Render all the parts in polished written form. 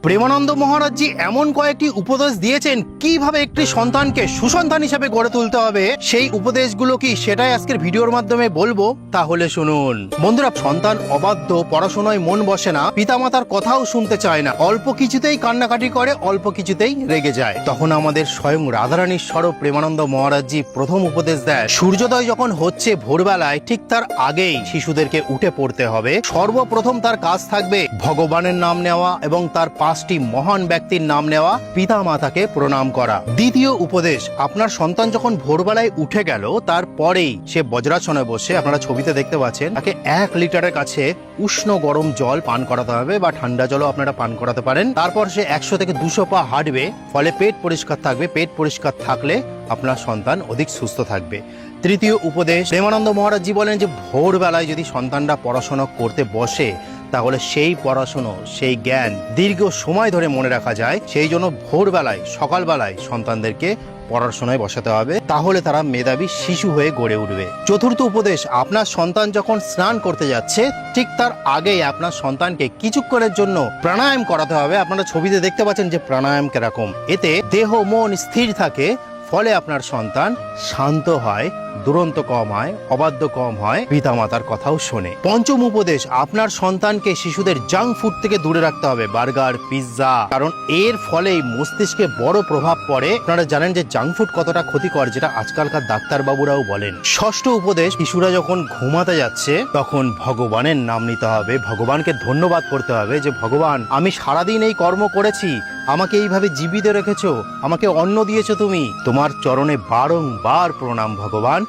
প্রেমানন্দ মহারাজজি এমন কয়েকটি উপদেশ দিয়েছেন কিভাবে একটি সন্তানকে সুসন্তান হিসেবে গড়ে তুলতে হবে। সেই উপদেশগুলো কি সেটাই আজকের ভিডিওর মাধ্যমে বলবো, তাহলে শুনুন। বন্ধুরা, সন্তান অবাধ্য, পড়াশোনায় মন বসে না, পিতামাতার কথাও শুনতে চায় না, অল্প কিছুতেই কান্নাকাটি করে, অল্প কিছুতেই রেগে যায়। তখন আমাদের স্বয়ং রাধারানীর স্বরূপ প্রেমানন্দ মহারাজজি প্রথম উপদেশ দেয়, সূর্যোদয় যখন হচ্ছে ভোরবেলায় ঠিক তার আগেই শিশুদেরকে উঠে পড়তে হবে। সর্বপ্রথম তার কাজ থাকবে ভগবানের নাম নেওয়া এবং তার 5টি মহান ব্যক্তির নাম নেওয়া, পিতা মাতাকে প্রণাম করা। দ্বিতীয় উপদেশ, আপনার সন্তান যখন ভোরবেলায় উঠে গেল তারপরেই সে বজ্রাসনে বসে, আপনারা ছবিতে দেখতে পাচ্ছেন, তাকে 1 লিটারের কাছে উষ্ণ গরম জল পান করাতে হবে, বা ঠান্ডা জলও আপনারা পান করাতে পারেন। তারপর সে 100 থেকে 200 পা হাঁটবে, ফলে পেট পরিষ্কার থাকবে। পেট পরিষ্কার থাকলে আপনার সন্তান অধিক সুস্থ থাকবে। তৃতীয় উপদেশ, প্রেমানন্দ মহারাজজি বলেন যে ভোরবেলায় যদি সন্তানরা পড়াশোনা করতে বসে তাহলে সেই পড়াশোনা, সেই জ্ঞান দীর্ঘ সময় ধরে মনে রাখা যায়। সেই জন্য ভোরবেলায়, সকালবেলায় সন্তানদেরকে পড়াশোনায় বসাতে হবে, তাহলে তারা মেধাবী শিশু হয়ে গড়ে উঠবে। চতুর্থ উপদেশ, আপনার সন্তান যখন স্নান করতে যাচ্ছে ঠিক তার আগেই আপনার সন্তানকে কিছুক্ষণের জন্য প্রাণায়াম করাতে হবে। আপনারা ছবিতে দেখতে পাচ্ছেন যে প্রাণায়াম কিরকম, এতে দেহ মন স্থির থাকে, ফলে আপনার সন্তান শান্ত হয়, দুরন্ত কম হয়, অবাধ্য কম হয়, পিতামাতার কথাও শোনে। পঞ্চম উপদেশ, আপনার সন্তানকে শিশুদের জাঙ্ক ফুড থেকে দূরে রাখতে হবে, বার্গার, পিৎজা, কারণ এর ফলেই মস্তিষ্কে বড় প্রভাব পড়ে। আপনারা জানেন যে জাঙ্ক ফুড কতটা ক্ষতিকর, যেটা আজকালকার ডাক্তারবাবুরাও বলেন। ষষ্ঠ উপদেশ, শিশুরা যখন ঘুমাতে যাচ্ছে তখন ভগবানের নাম নিতে হবে, ভগবানকে ধন্যবাদ করতে হবে যে ভগবান, আমি সারাদিন এই কর্ম করেছি, আমাকে এইভাবে জীবিত রেখেছো, আমাকে অন্ন দিয়েছো তুমি, তোমার চরণে বারংবার প্রণাম ভগবান,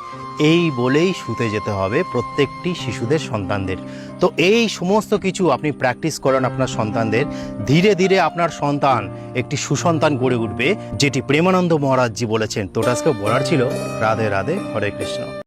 এই বলেই শুতে যেতে হবে প্রত্যেকটি শিশুদের, সন্তানদের। তো এই সমস্ত কিছু আপনি প্র্যাকটিস করেন আপনার সন্তানদের, ধীরে ধীরে আপনার সন্তান একটি সুসন্তান গড়ে উঠবে, যেটি প্রেমানন্দ মহারাজজি বলেছেন। তো আজকে বলার ছিল। রাধে রাধে, হরে কৃষ্ণ।